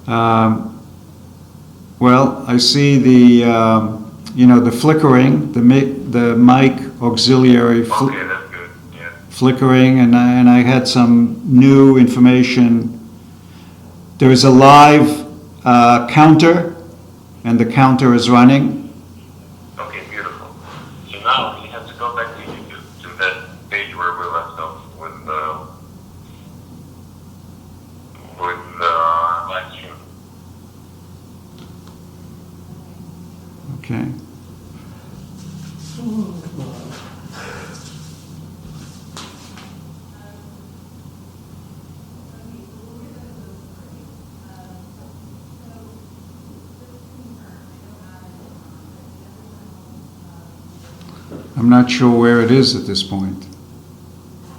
Um, well, I see the flickering, the mic auxiliary Okay, that's good. Yeah. flickering, and I had some new information. There is a live counter, and the counter is running. Okay, beautiful. So now you have to go back to YouTube to that page where we left off with live stream. Okay. I'm not sure where it is at this point.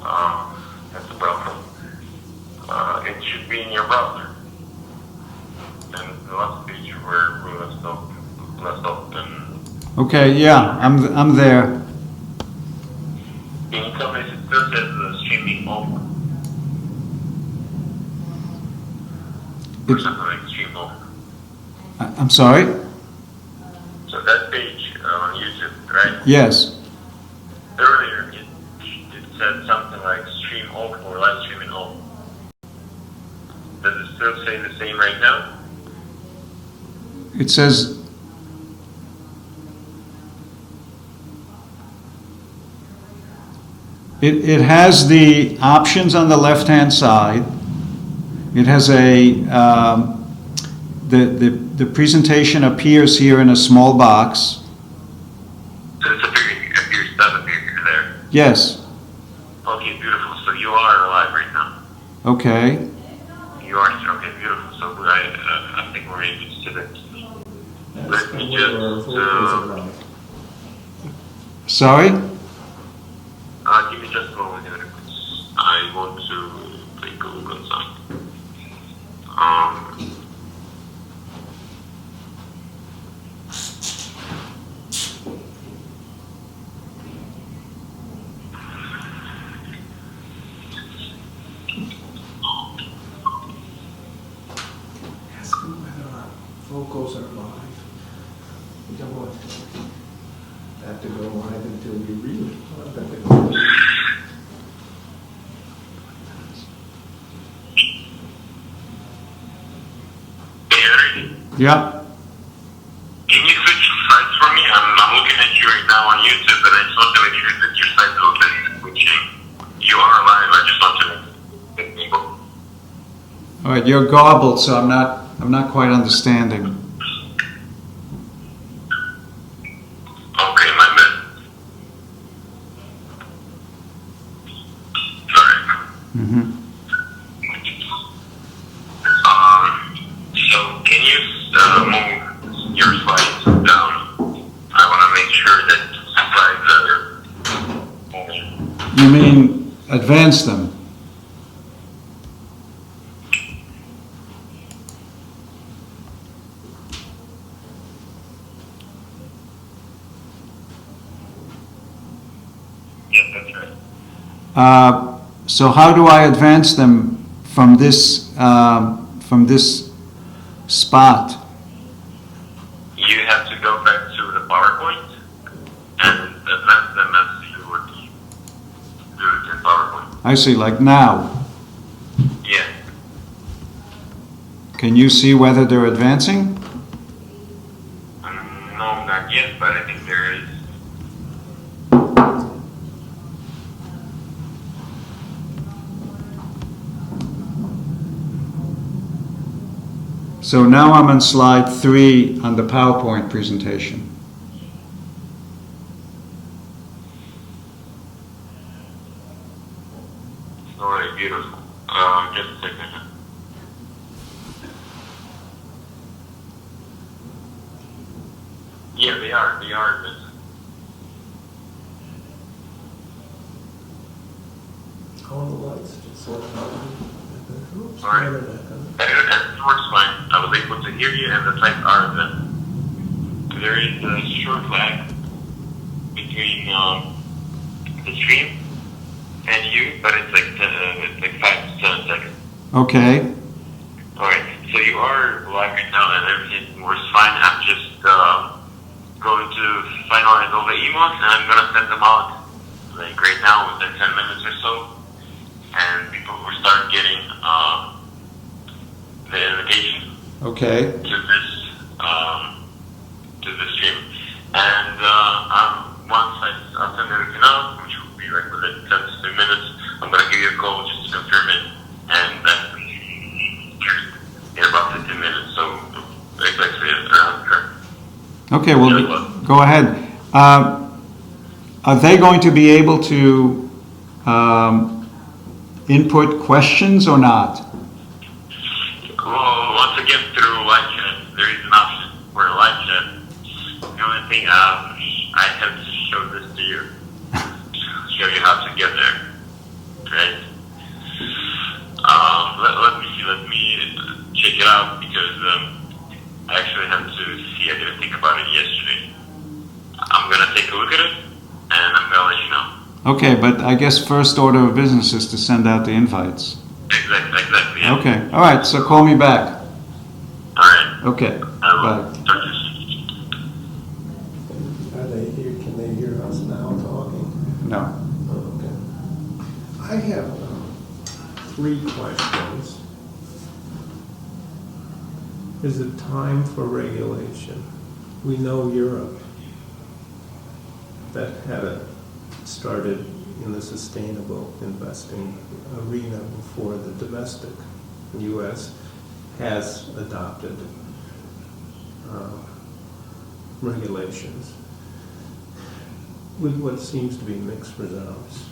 That's a problem. It should be in your browser. And the last page where we left off, and Okay, yeah, I'm there. can you tell me if it still says streaming over? Or something like stream over. I'm sorry? So that page on YouTube, right? Yes. Earlier it said something like stream over or live streaming over. Does it still say the same right now? It says it has the options on the left-hand side. It has the presentation appears here in a small box. So it's appears does appear there. Yes. Okay, beautiful. So you are alive right now. Okay. You are okay, beautiful. So I think we're able to see that. Let me just Sorry? give me just a moment here. I want to take a look at something. Ask them whether vocals are live. We don't want that to go live until we really want that to go live. Yeah. Can you switch sites for me? I'm looking at you right now on YouTube, and I just want to make sure that your site is open, switching. You are live. I just want to make people. All right, you're garbled, so I'm not quite understanding. Okay, my bad. Sorry. Mm-hmm. So can you move your slides down? I want to make sure that slides are. You mean advance them? Yes, that's right. So how do I advance them from this spot? You have to go back to the PowerPoint and advance them as you would do it in PowerPoint. I see, like now. Yeah. Can you see whether they're advancing? No, not yet, but I think there is. So now I'm on slide 3 on the PowerPoint presentation. All right, beautiful. Just a second. Yeah, they are. They are. All the lights just sort of oops, All right. It works fine. I was able to hear you, and the types are then. There is a short lag between the stream and you, but it's like 5 to 7 seconds. Okay. All right. So you are live right now, and everything works fine. I'm just going to finalize all the emails, and I'm gonna send them out like right now within 10 minutes or so, and people will start getting the invitation Okay. to this stream. And once I'll send everything out, which will be like within 10 to 15 minutes, I'm gonna give you a call just to confirm it, and that's in about 15 minutes. So exactly around here. Okay, well, go ahead. Are they going to be able to input questions or not? Well, once again, through live chat, there is an option for a live chat. The only thing I have to show this to you, show you how to get there, right? Let me see. Let me check it out because I actually have to see. I didn't think about it yesterday. I'm gonna take a look at it, and I'm gonna let you know. Okay, but I guess first order of business is to send out the invites. Exactly. Yeah. Okay, all right, so call me back. All right. Okay, I will. bye. Talk to you soon. Are they here, can they hear us now talking? No. Oh, okay. I have 3 questions. Is it time for regulation? We know Europe that had it started in the sustainable investing arena before the domestic. The U.S. has adopted regulations with what seems to be mixed results.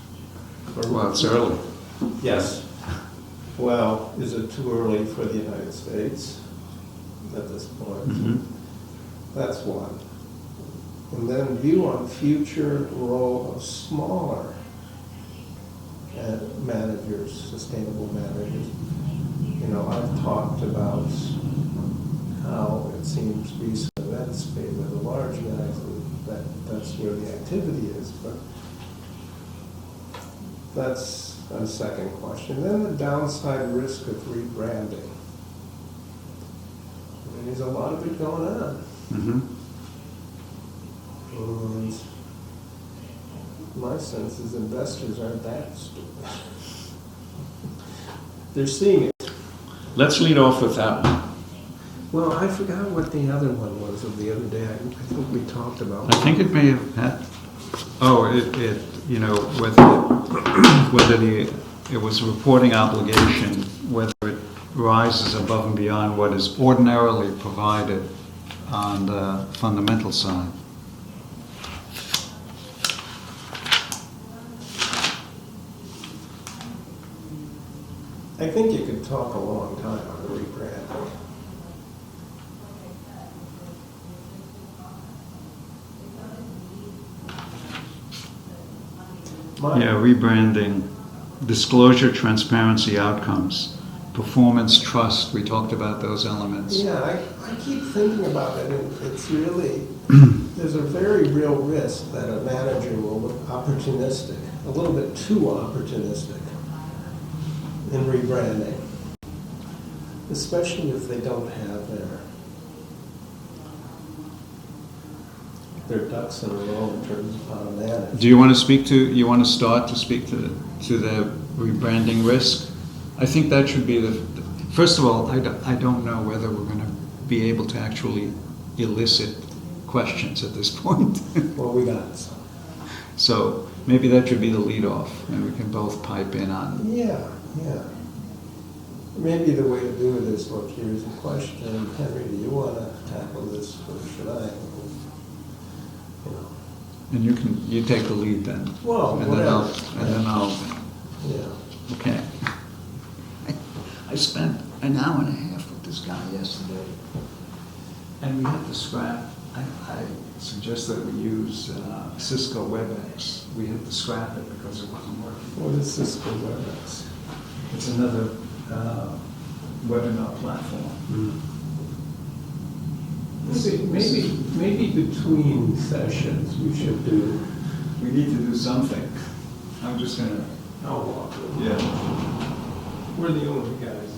Well, it's early. Yes. Well, is it too early for the United States at this point? Mhm. That's one. And then view on future role of smaller managers, sustainable managers. You know, I've talked about how it seems to be some events made by the large guys, and that's where the activity is, but that's a second question. Then the downside risk of rebranding. I mean, there's a lot of it going on. Mhm. And my sense is investors aren't that stupid. They're seeing it. Let's lead off with that one. Well, I forgot what the other one was of the other day. I think we talked about. I think it may have had, you know, whether it was a reporting obligation, whether it rises above and beyond what is ordinarily provided on the fundamental side. I think you could talk a long time on rebranding. Yeah, rebranding, disclosure, transparency, outcomes, performance, trust, we talked about those elements. Yeah, I keep thinking about it, and it's really, there's a very real risk that a manager will look opportunistic, a little bit too opportunistic in rebranding, especially if they don't have their ducks in a row in terms of how to manage. Do you want to start to speak to the rebranding risk? I think that should be first of all, I don't know whether we're going to be able to actually elicit questions at this point. Well, we got some. So maybe that should be the lead off, and we can both pipe in on it. Yeah. Maybe the way to do it is, look, here's a question, Henry, do you want to tackle this, or should I? You know. And you take the lead then. Well, and whatever. then I'll. Yeah. Okay. I spent an hour and a half with this guy yesterday, and we had to scrap. I suggest that we use Cisco WebEx. We had to scrap it because it wasn't working. What is Cisco WebEx? It's another webinar platform. Maybe between sessions we should do. We need to do something. I'm just gonna. I'll walk with you. Yeah. We're the only guys.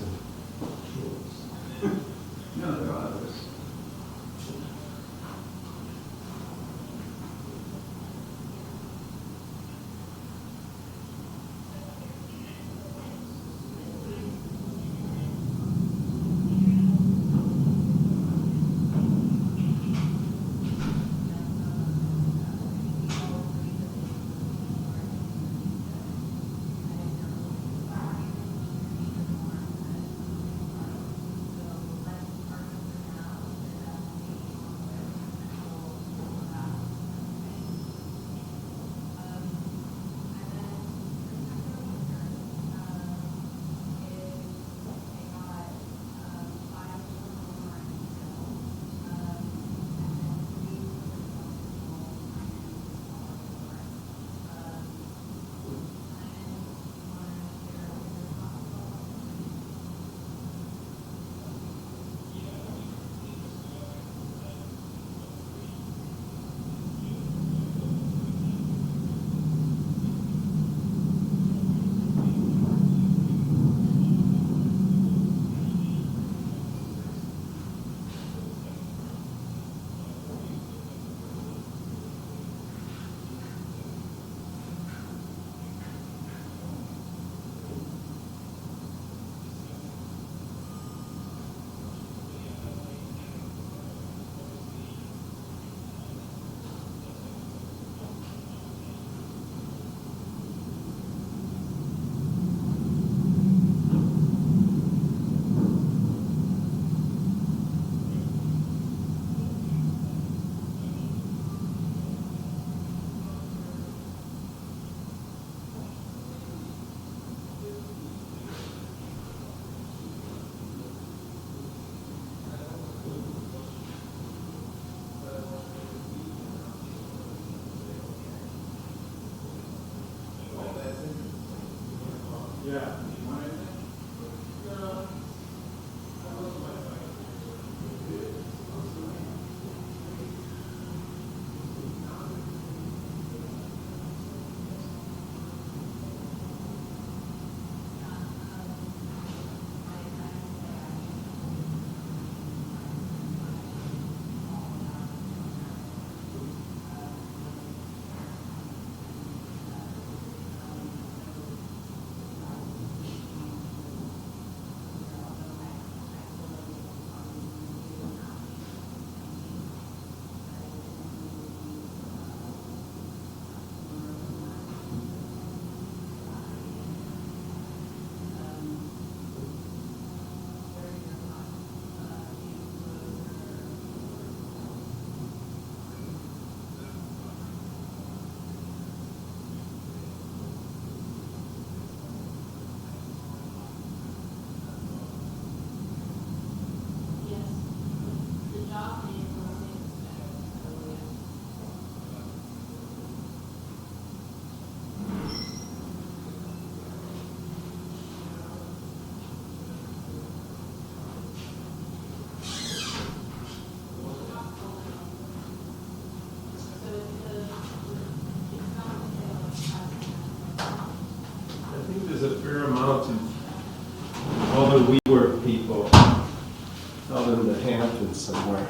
I think there's a fair amount of all the WeWork people out in the Hamptons somewhere.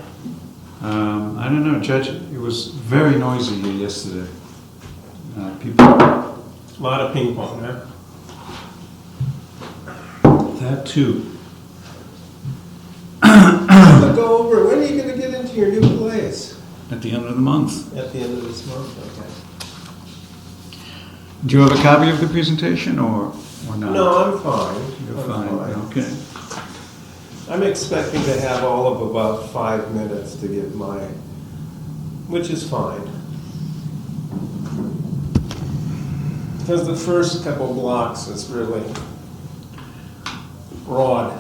I don't know, Judge, it was very noisy here yesterday. People, A lot of ping pong, huh? that too. So go over, when are you gonna get into your new place? At the end of the month. At the end of this month, okay. Do you have a copy of the presentation or not? No, I'm fine. You're I'm fine, okay. I'm expecting to have all of about 5 minutes to give my, which is fine. Because the first couple blocks is really broad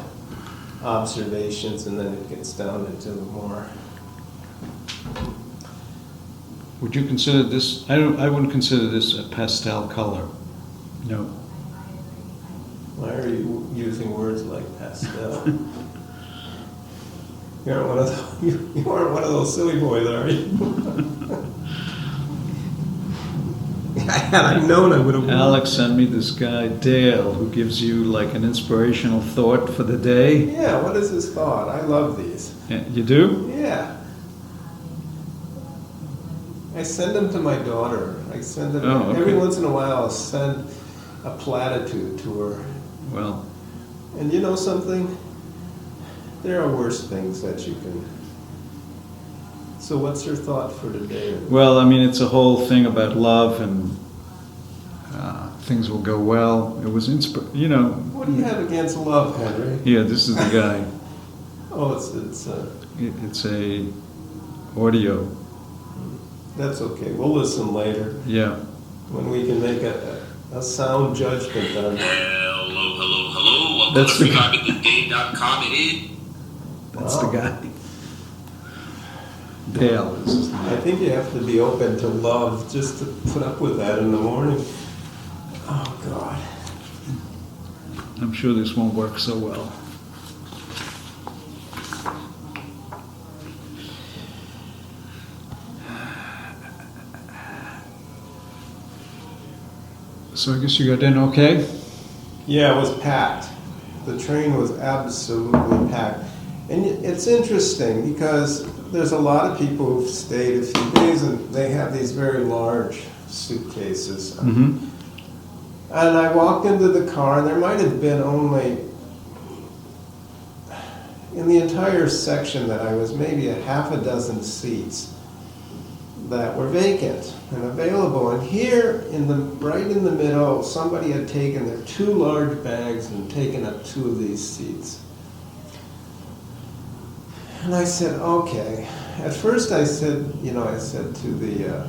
observations, and then it gets down into the more. Would you consider this, I wouldn't consider this a pastel color. No. Why are you using words like pastel? You aren't one of those, you aren't one of those silly boys, are you? Had I known, I would have. Alex sent me this guy, Dale, who gives you like an inspirational thought for the day. Yeah, what is his thought? I love these. Yeah, you do? Yeah. I send them to my daughter. I send them, Oh, okay. every once in a while I'll send a platitude to her. Well, And you know something? There are worse things that you can. So what's your thought for today? well, I mean, it's a whole thing about love and things will go well. It was, you know. What do you have against love, Henry? Yeah, this is the guy. Oh, It's a audio. that's okay. We'll listen later Yeah. when we can make a sound judgment on it. Hello. Welcome That's to the- PrivateTheDay.com. It is. That's Wow. the guy. Dale is his I name. think you have to be open to love just to put up with that in the morning. Oh, God. I'm sure this won't work so well. So I guess you got in okay? Yeah, it was packed. The train was absolutely packed. And it's interesting because there's a lot of people who've stayed a few days and they have these very large suitcases. Mm-hmm. And I walked into the car and there might have been only, in the entire section that I was, maybe a half a dozen seats that were vacant and available. And here, right in the middle, somebody had taken their 2 large bags and taken up 2 of these seats. And I said, okay. At first I said to the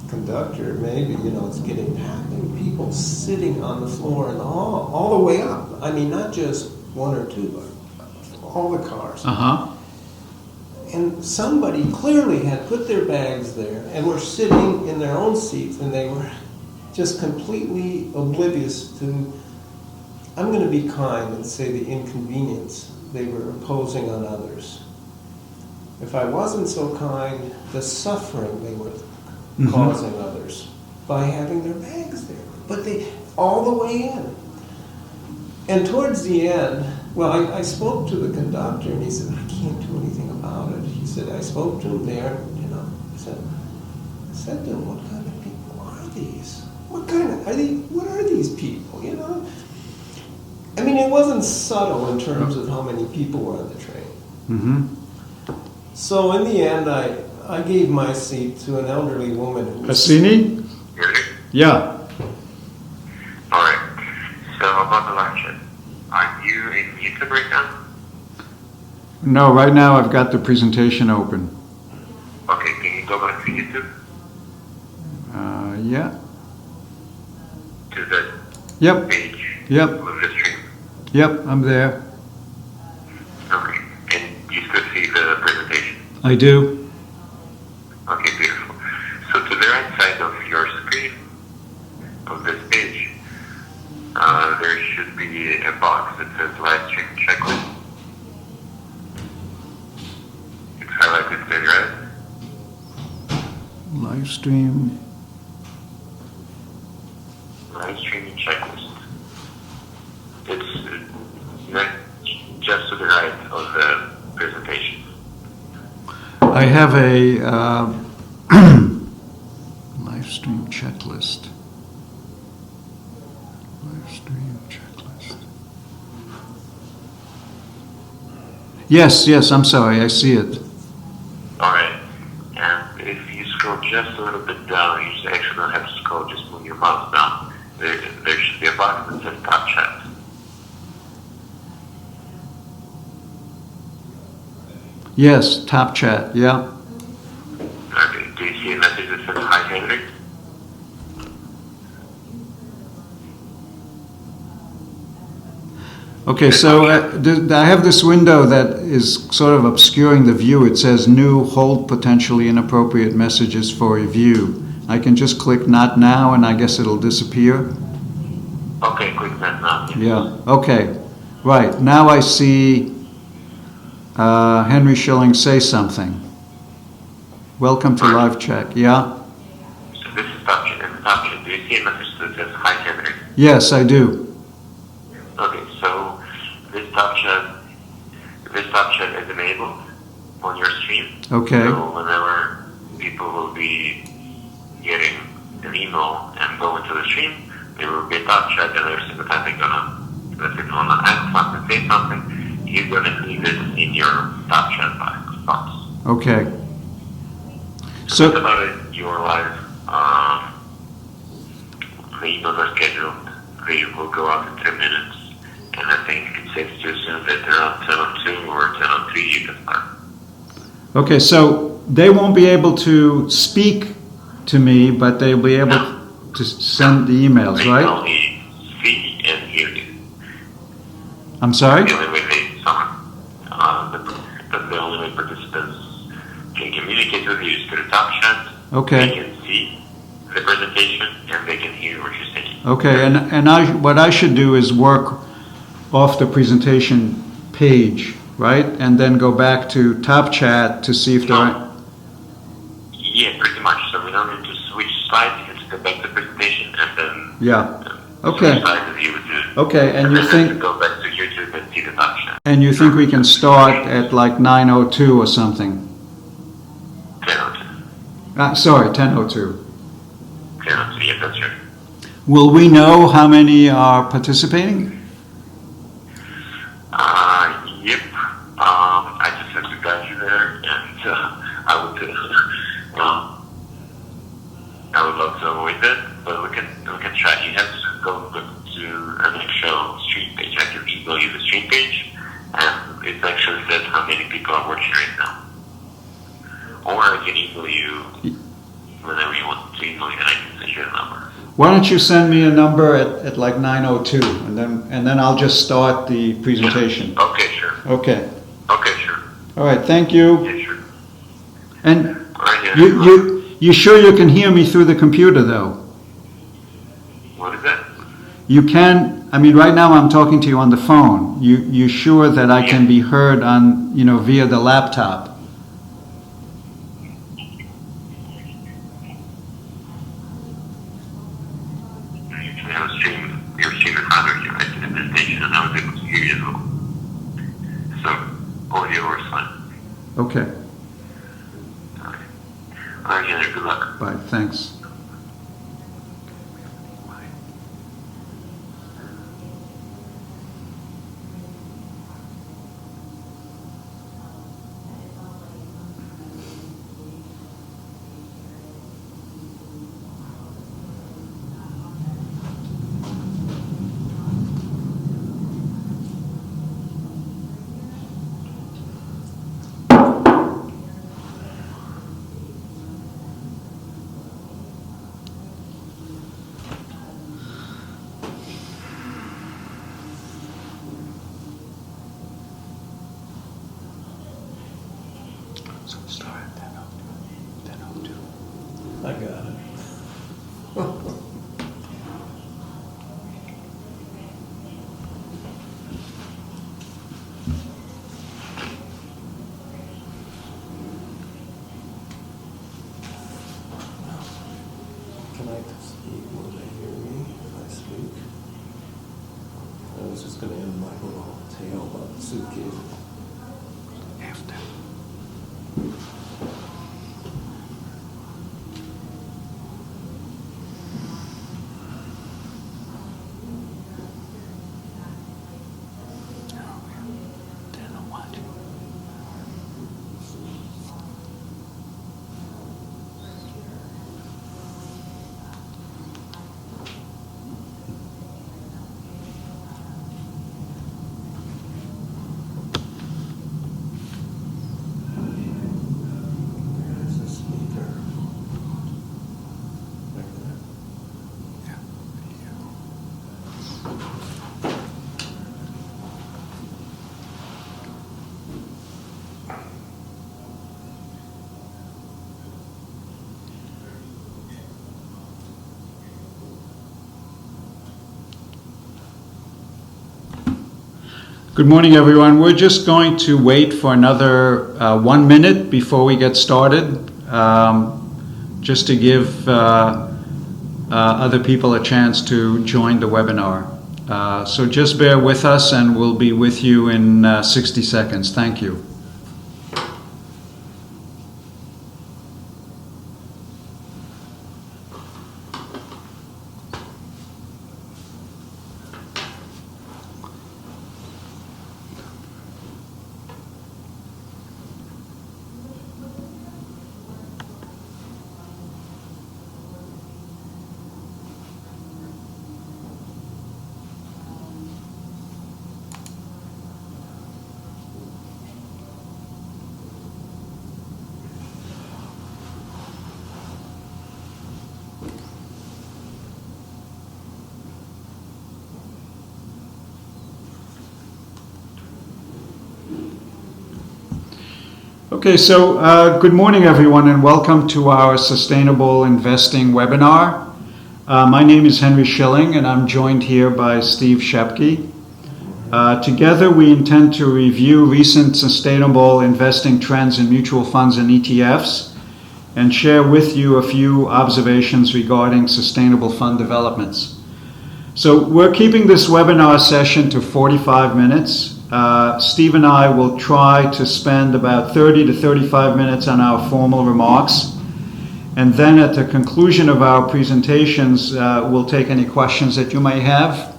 conductor, maybe, it's getting packed. And people sitting on the floor in the hall, all the way up. I mean, not just 1 or 2, but all the cars. Uh-huh. And somebody clearly had put their bags there and were sitting in their own seats, and they were just completely oblivious to I'm going to be kind and say the inconvenience they were imposing on others. If I wasn't so kind, the suffering they were causing others by having their bags there. But they, all the way in. And towards the end, well, I spoke to the conductor and he said, I can't do anything about it. He said, I spoke to him there, you know, I said to him, what kind of people are these? What are these people, you know? I mean, it wasn't subtle in terms of how many people were on the train. Mm-hmm. So in the end, I gave my seat to an elderly woman who was... Cassini? Really? Yeah. Alright. So about the lecture. Are you in YouTube right now? No, right now I've got the presentation open. Okay, can you go back to YouTube? Yeah. To the Yep. page Yep. of the stream. Yep, I'm there. Okay. And you still see the presentation? I do. Okay, beautiful. So to the right side of your screen, of this page, there should be a box that says live stream checklist. It's highlighted in red. Live stream. Live streaming checklist. It's just to the right of the presentation. I have a live stream checklist. Live stream checklist. Yes, I'm sorry, I see it. Alright. And if you scroll just a little bit down, you actually don't have to scroll, just move your mouse down. There should be a box that says top chat. Yes, top chat, yeah. Okay, do you see a message that says hi Henry? Okay, so I have this window that is sort of obscuring the view. It says new hold potentially inappropriate messages for review. I can just click not now and I guess it'll disappear. Okay, click that now. Yeah, okay. Right, now I see Henry Shilling say something. Welcome to live check, yeah? So this is top chat. In the top chat, do you see a message that says hi Henry? Yes, I do. Okay, so this top chat is enabled on your stream. Okay. So whenever people will be getting an email and go into the stream, there will be a top chat, and every single time they're gonna, if they wanna ask something, say something, you're gonna leave it in your top chat box. Okay. So that's So, about it. You're live. The emails are scheduled. They will go out in 10 minutes. And I think it's safe to assume that around 10:02 or 10:03 you can start. okay, so they won't be able to speak to me, but they'll be able to send the emails, They can right? only see and hear you. I'm sorry? The only way that's the only way participants can communicate with you is through top chat. Okay. They can see the presentation and they can hear what you're saying. Okay, and what I should do is work off the presentation page, right? And then go back to top chat to see if there are... Yeah, pretty much. So we don't need to switch slides. You can just go back to the presentation and then Yeah, okay. switch slides if you would do. Okay, and you then think, go back to YouTube and see the top chat. and you think we can start at like 9:02 or something? 10:02. Sorry, 10:02. 10:02, yeah, that's right. Will we know how many are participating? Yep. I just have to guide you there, and I would love to avoid that, but we can try. You have to go to an actual stream page. I can email you the stream page, and it actually says how many people are watching right now. Or I can email you whenever you want to email me, and I can send you a number. Why don't you send me a number at like 9:02, and then I'll just start the presentation. Yeah. Okay, sure. Okay. Okay, sure. All right, thank you. Yeah, sure. And All right, yeah. you sure you can hear me through the computer though? What is that? You can I mean, right now I'm talking to you on the phone. You sure that I can be heard on, via the laptop? Actually, I was streaming, we were streaming radio here right at the station, and I was able to hear you as well. So, audio was fine. Okay. Okay. All right, Henry, good luck. Bye. Thanks. So start at 10:02. I got it. Can I speak? Will they hear me if I speak? I was just gonna end my little tale about the suitcase. After. There's the speaker. Like that. Good morning, everyone. We're just going to wait for another 1 minute before we get started, just to give other people a chance to join the webinar. So just bear with us and we'll be with you in 60 seconds. Thank you. Okay, so good morning, everyone, and welcome to our Sustainable Investing webinar. My name is Henry Shilling, and I'm joined here by Steve Shepke. Together, we intend to review recent sustainable investing trends in mutual funds and ETFs, and share with you a few observations regarding sustainable fund developments. So we're keeping this webinar session to 45 minutes. Steve and I will try to spend about 30 to 35 minutes on our formal remarks. And then at the conclusion of our presentations, we'll take any questions that you may have.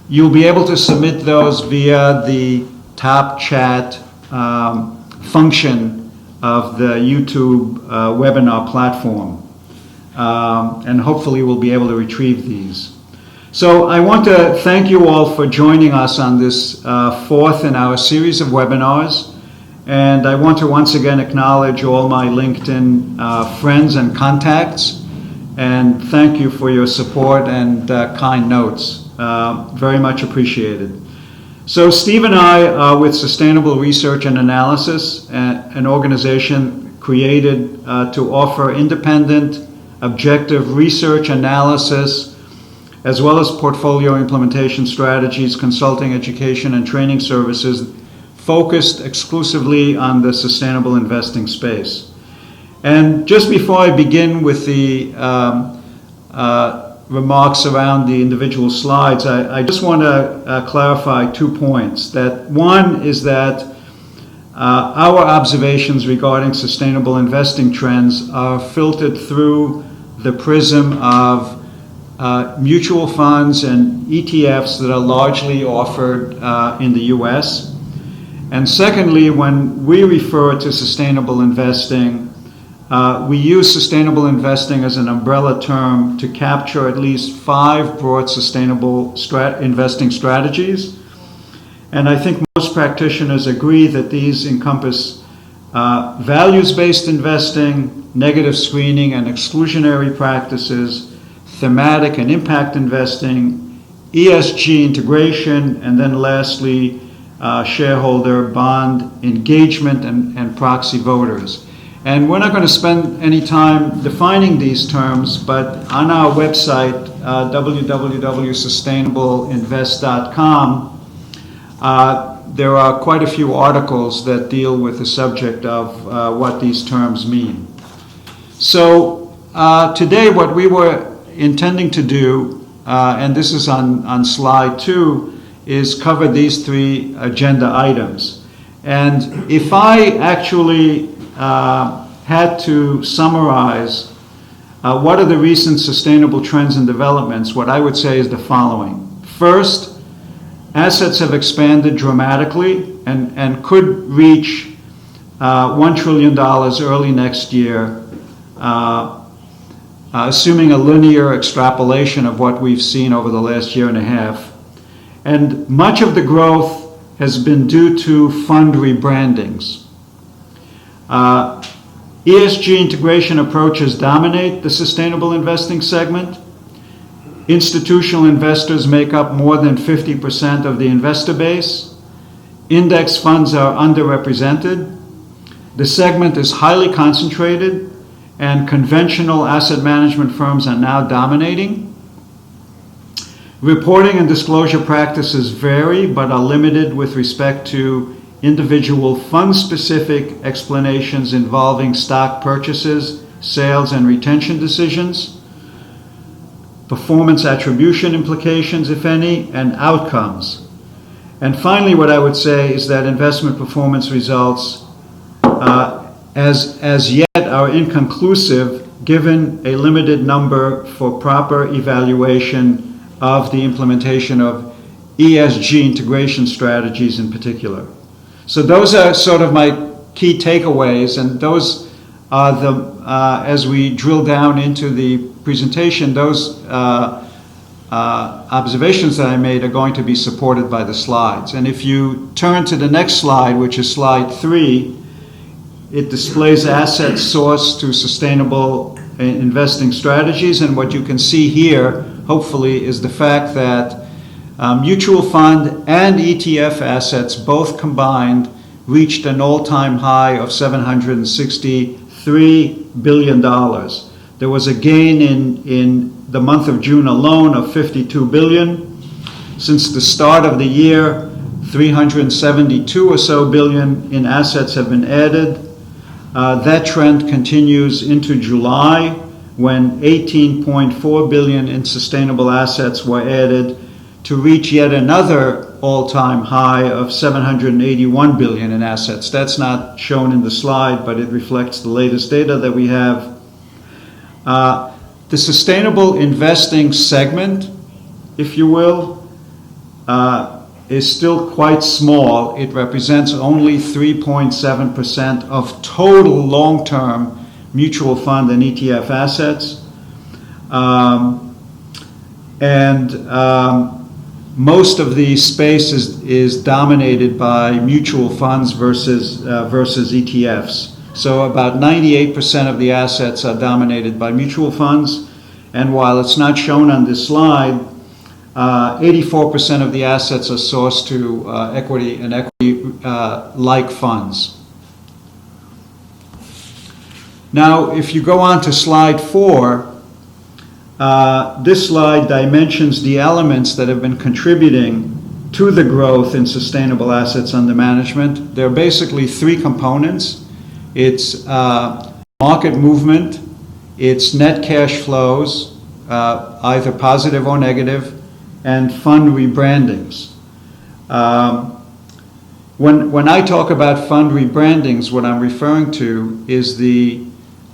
You'll be able to submit those via the top chat function of the YouTube webinar platform. And hopefully we'll be able to retrieve these. So I want to thank you all for joining us on this fourth in our series of webinars. And I want to once again acknowledge all my LinkedIn friends and contacts. And thank you for your support and kind notes. Very much appreciated. So Steve and I are with Sustainable Research and Analysis, an organization created to offer independent, objective research analysis as well as portfolio implementation strategies, consulting, education, and training services focused exclusively on the sustainable investing space. And just before I begin with the remarks around the individual slides, I just want to clarify 2 points. That one is that our observations regarding sustainable investing trends are filtered through the prism of mutual funds and ETFs that are largely offered in the US. And secondly, when we refer to sustainable investing, we use sustainable investing as an umbrella term to capture at least 5 broad sustainable investing strategies. And I think most practitioners agree that these encompass values-based investing, negative screening and exclusionary practices, thematic and impact investing, ESG integration, and then lastly, shareholder bond engagement and proxy voters. And we're not going to spend any time defining these terms, but on our website, www.sustainableinvest.com, there are quite a few articles that deal with the subject of what these terms mean. So today what we were intending to do, and this is on slide 2, is cover these 3 agenda items. And if I actually had to summarize what are the recent sustainable trends and developments, what I would say is the following. First, assets have expanded dramatically and could reach $1 trillion early next year, assuming a linear extrapolation of what we've seen over the last year and a half. And much of the growth has been due to fund rebrandings. ESG integration approaches dominate the sustainable investing segment. Institutional investors make up more than 50% of the investor base. Index funds are underrepresented. The segment is highly concentrated, and conventional asset management firms are now dominating. Reporting and disclosure practices vary, but are limited with respect to individual fund-specific explanations involving stock purchases, sales, and retention decisions, performance attribution implications, if any, and outcomes. And finally, what I would say is that investment performance results as yet are inconclusive given a limited number for proper evaluation of the implementation of ESG integration strategies in particular. So those are sort of my key takeaways, and those are the, as we drill down into the presentation, those observations that I made are going to be supported by the slides. And if you turn to the next slide, which is slide 3, it displays assets sourced to sustainable investing strategies. And what you can see here, hopefully, is the fact that mutual fund and ETF assets, both combined, reached an all-time high of $763 billion. There was a gain in the month of June alone of $52 billion. Since the start of the year, 372 or so billion in assets have been added. That trend continues into July, when 18.4 billion in sustainable assets were added to reach yet another all-time high of 781 billion in assets. That's not shown in the slide, but it reflects the latest data that we have. The sustainable investing segment, if you will, is still quite small. It represents only 3.7% of total long-term mutual fund and ETF assets. Most of the space is dominated by mutual funds versus ETFs. So about 98% of the assets are dominated by mutual funds. And while it's not shown on this slide, 84% of the assets are sourced to equity and equity-like funds. Now, if you go on to slide 4, This slide dimensions the elements that have been contributing to the growth in sustainable assets under management. There are basically three components. It's market movement, it's net cash flows, either positive or negative, and fund rebrandings. When I talk about fund rebrandings, what I'm referring to is the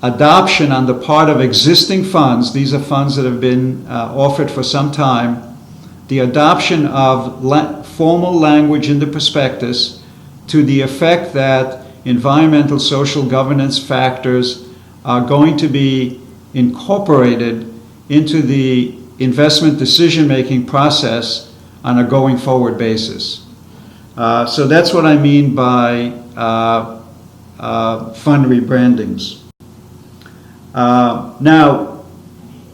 adoption on the part of existing funds, these are funds that have been offered for some time, the adoption of formal language in the prospectus to the effect that environmental, social governance factors are going to be incorporated into the investment decision-making process on a going forward basis. So that's what I mean by fund rebrandings.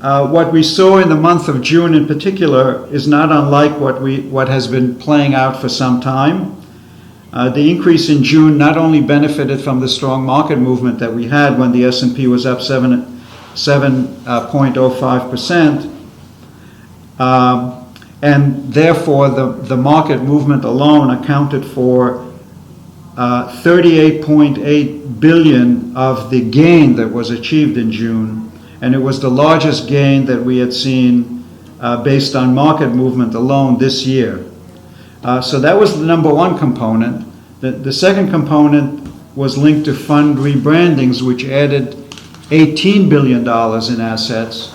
What we saw in the month of June in particular is not unlike what has been playing out for some time. The increase in June not only benefited from the strong market movement that we had when the S&P was up 7.05%, and therefore the market movement alone accounted for 38.8 billion of the gain that was achieved in June, and it was the largest gain that we had seen based on market movement alone this year. So that was the number one component. The second component was linked to fund rebrandings, which added $18 billion in assets.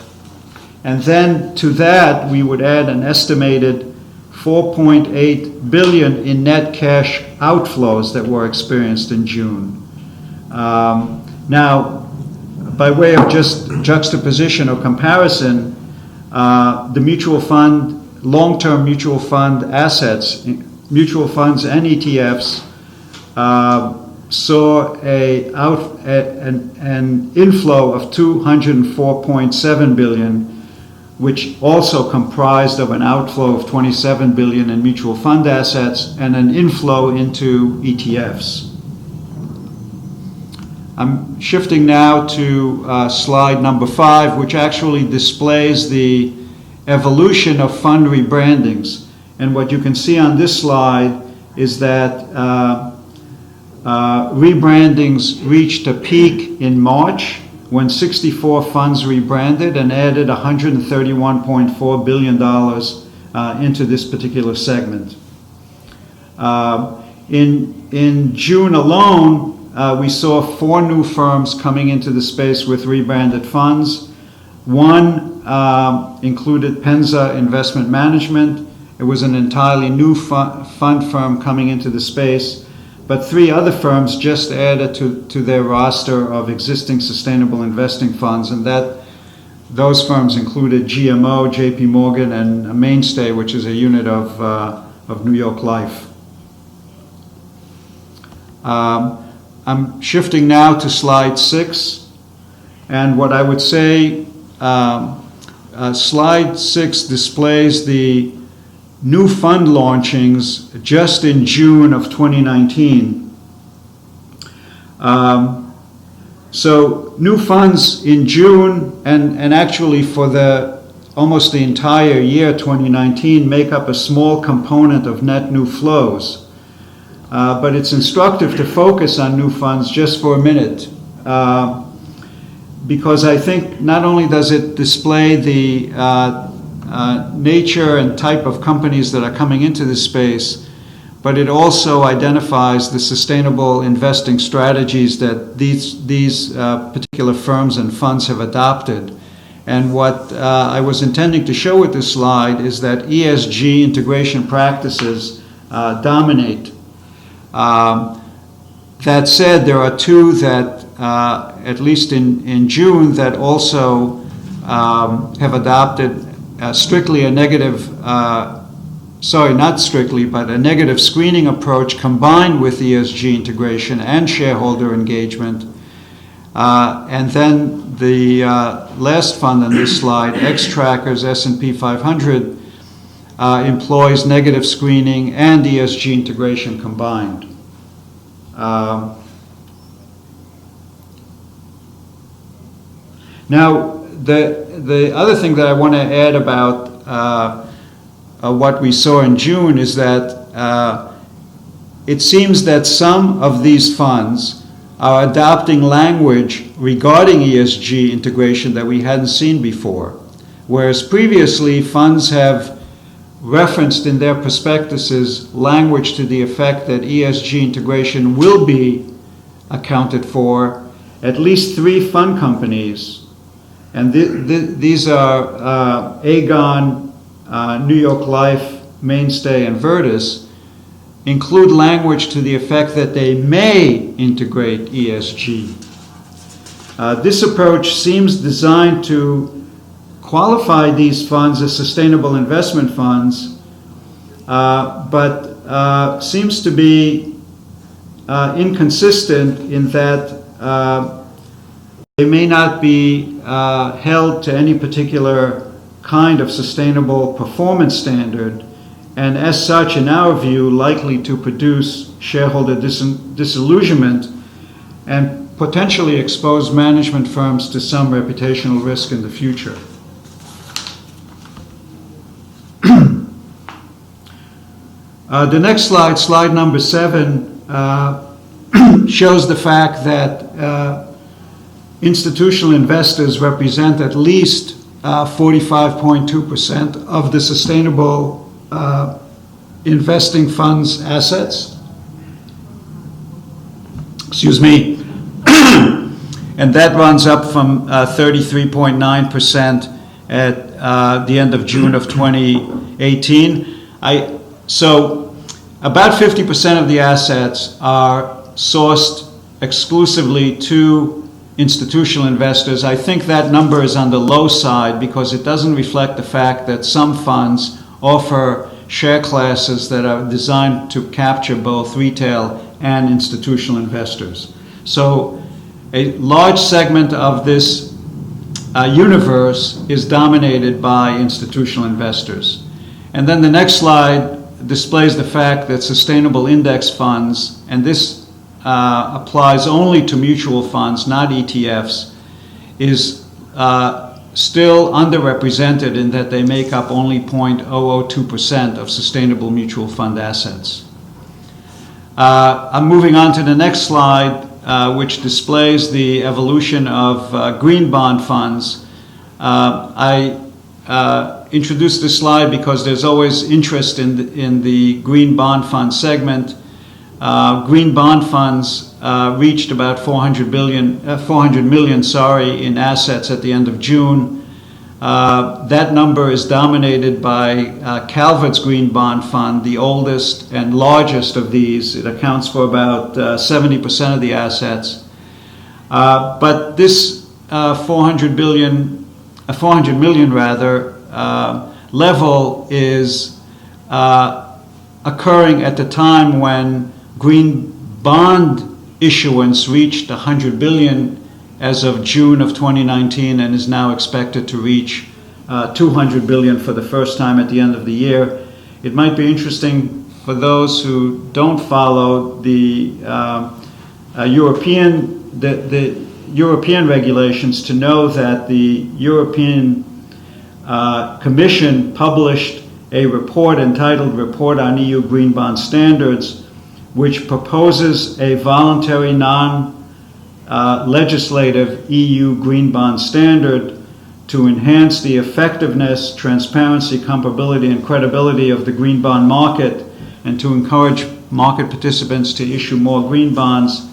And then to that, we would add an estimated 4.8 billion in net cash outflows that were experienced in June. Now, by way of just juxtaposition or comparison, the mutual fund, long-term mutual fund assets, mutual funds and ETFs saw an inflow of 204.7 billion, which also comprised of an outflow of 27 billion in mutual fund assets and an inflow into ETFs. I'm shifting now to slide number 5, which actually displays the evolution of fund rebrandings. And what you can see on this slide is that rebrandings reached a peak in March when 64 funds rebranded and added $131.4 billion into this particular segment. In June alone, we saw 4 new firms coming into the space with rebranded funds. One included Penza Investment Management. It was an entirely new fund firm coming into the space. But 3 other firms just added to their roster of existing sustainable investing funds, and those firms included GMO, JP Morgan, and Mainstay, which is a unit of New York Life. I'm shifting now to slide 6, and what I would say, slide 6 displays the new fund launchings just in June of 2019. So new funds in June and actually for almost the entire year 2019 make up a small component of net new flows. But it's instructive to focus on new funds just for a minute because I think not only does it display the nature and type of companies that are coming into this space, but it also identifies the sustainable investing strategies that these particular firms and funds have adopted. And what I was intending to show with this slide is that ESG integration practices dominate. That said, there are 2 that, at least in June, that also have adopted strictly a negative, not strictly, but a negative screening approach combined with ESG integration and shareholder engagement. And then the last fund on this slide, X-Trackers S&P 500, employs negative screening and ESG integration combined. Now, the other thing that I want to add about what we saw in June is that it seems that some of these funds are adopting language regarding ESG integration that we hadn't seen before. Whereas previously, funds have referenced in their prospectuses language to the effect that ESG integration will be accounted for. At least 3 fund companies, and these are Aegon, New York Life, Mainstay, and Virtus, include language to the effect that they may integrate ESG. This approach seems designed to qualify these funds as sustainable investment funds, but seems to be inconsistent in that they may not be held to any particular kind of sustainable performance standard, and as such, in our view, likely to produce shareholder disillusionment and potentially expose management firms to some reputational risk in the future. The next slide, slide number 7, shows the fact that institutional investors represent at least 45.2% of the sustainable investing funds assets. Excuse me. And that runs up from 33.9% at the end of June of 2018. So about 50% of the assets are sourced exclusively to institutional investors. I think that number is on the low side because it doesn't reflect the fact that some funds offer share classes that are designed to capture both retail and institutional investors. So a large segment of this universe is dominated by institutional investors. And then the next slide displays the fact that sustainable index funds, and this applies only to mutual funds, not ETFs, is still underrepresented in that they make up only 0.002% of sustainable mutual fund assets. I'm moving on to the next slide, which displays the evolution of green bond funds. I introduced this slide because there's always interest in the green bond fund segment. Green bond funds reached about 400 million in assets at the end of June. That number is dominated by Calvert's Green Bond Fund, the oldest and largest of these. It accounts for about 70% of the assets. But this 400 million level is occurring at the time when green bond issuance reached 100 billion as of June of 2019 and is now expected to reach 200 billion for the first time at the end of the year. It might be interesting for those who don't follow the European regulations to know that the European Commission published a report entitled Report on EU Green Bond Standards, which proposes a voluntary non-legislative EU green bond standard to enhance the effectiveness, transparency, comparability, and credibility of the green bond market and to encourage market participants to issue more green bonds.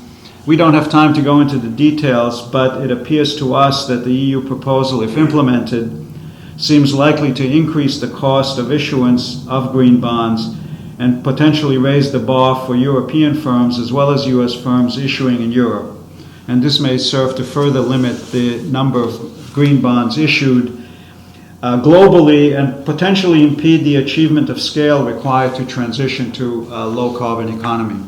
We don't have time to go into the details, but it appears to us that the EU proposal, if implemented, seems likely to increase the cost of issuance of green bonds and potentially raise the bar for European firms as well as US firms issuing in Europe. And this may serve to further limit the number of green bonds issued globally and potentially impede the achievement of scale required to transition to a low carbon economy.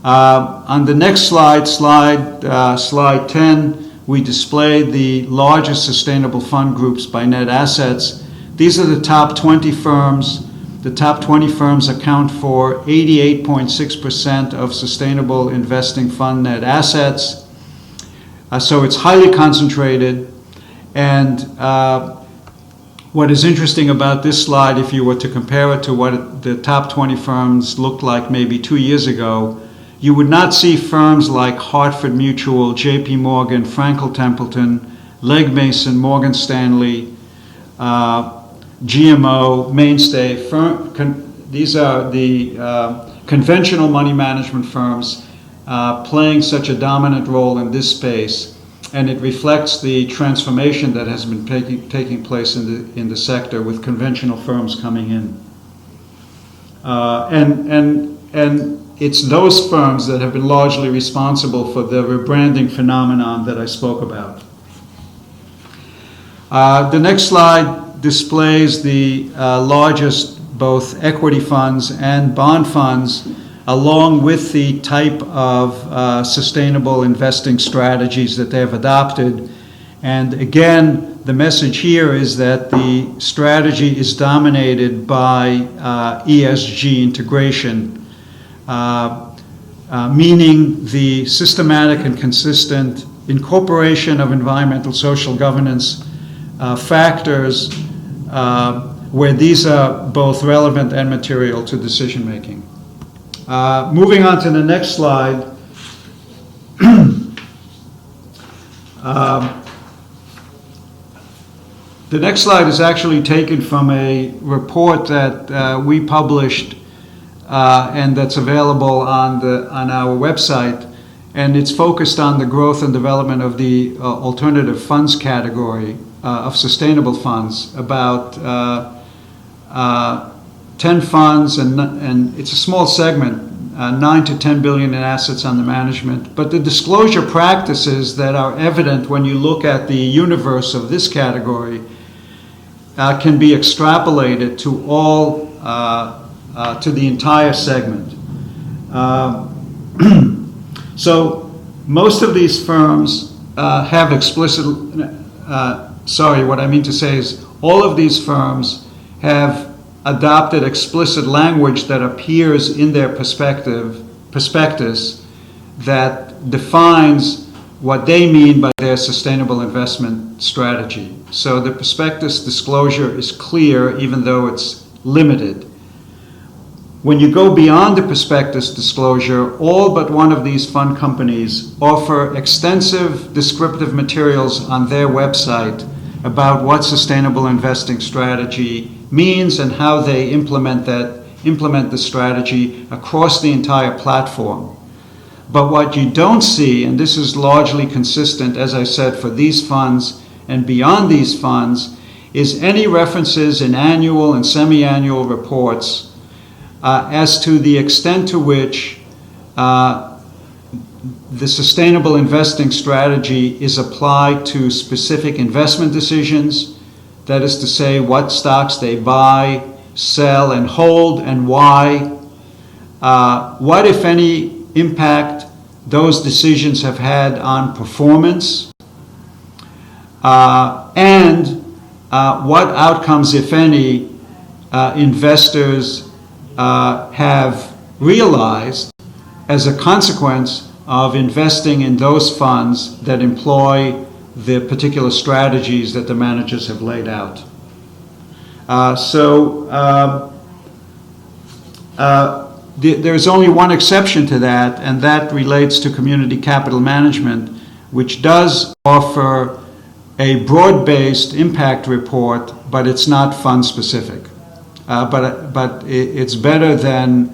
On the next slide, slide 10, we display the largest sustainable fund groups by net assets. These are the top 20 firms. The top 20 firms account for 88.6% of sustainable investing fund net assets. So it's highly concentrated. And what is interesting about this slide, if you were to compare it to what the top 20 firms looked like maybe 2 years ago, you would not see firms like Hartford Mutual, JP Morgan, Franklin Templeton, Legg Mason, Morgan Stanley, GMO, Mainstay. These are the conventional money management firms playing such a dominant role in this space. And it reflects the transformation that has been taking place in the sector with conventional firms coming in. And it's those firms that have been largely responsible for the rebranding phenomenon that I spoke about. The next slide displays the largest both equity funds and bond funds, along with the type of sustainable investing strategies that they have adopted. And again, the message here is that the strategy is dominated by ESG integration, meaning the systematic and consistent incorporation of environmental social governance factors where these are both relevant and material to decision making. Moving on to the next slide. The next slide is actually taken from a report that we published and that's available on our website, and it's focused on the growth and development of the alternative funds category of sustainable funds. About 10 funds, and it's a small segment, 9 to 10 billion in assets under management. But the disclosure practices that are evident when you look at the universe of this category can be extrapolated to all, to the entire segment. So most of these firms have explicit, what I mean to say is all of these firms have adopted explicit language that appears in their prospectus that defines what they mean by their sustainable investment strategy. So the prospectus disclosure is clear, even though it's limited. When you go beyond the prospectus disclosure, all but one of these fund companies offer extensive descriptive materials on their website about what sustainable investing strategy means and how they implement the strategy across the entire platform. But what you don't see, and this is largely consistent, as I said, for these funds and beyond these funds, is any references in annual and semi-annual reports as to the extent to which the sustainable investing strategy is applied to specific investment decisions. That is to say, what stocks they buy, sell, and hold, and why. What, if any, impact those decisions have had on performance, and what outcomes, if any, investors have realized as a consequence of investing in those funds that employ the particular strategies that the managers have laid out. There's only one exception to that, and that relates to community capital management, which does offer a broad-based impact report, but it's not fund-specific. But it's better than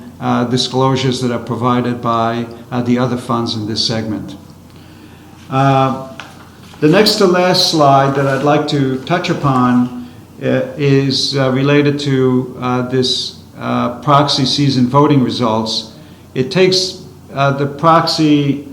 disclosures that are provided by the other funds in this segment. The next to last slide that I'd like to touch upon is related to this proxy season voting results. It takes proxy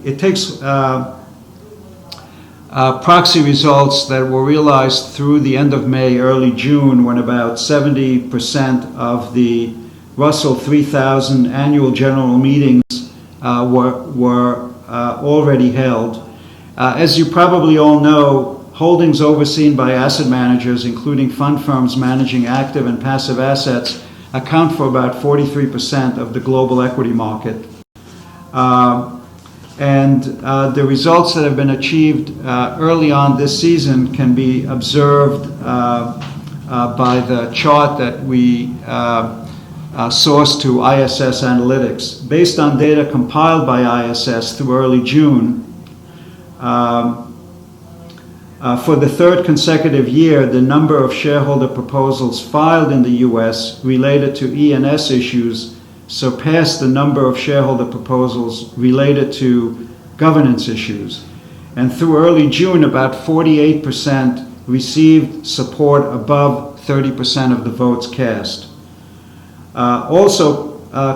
results that were realized through the end of May, early June, when about 70% of the Russell 3000 annual general meetings were already held. As you probably all know, holdings overseen by asset managers, including fund firms managing active and passive assets, account for about 43% of the global equity market. And the results that have been achieved early on this season can be observed by the chart that we sourced to ISS Analytics. Based on data compiled by ISS through early June, for the third consecutive year, the number of shareholder proposals filed in the U.S. related to E&S issues surpassed the number of shareholder proposals related to governance issues. And through early June, about 48% received support above 30% of the votes cast.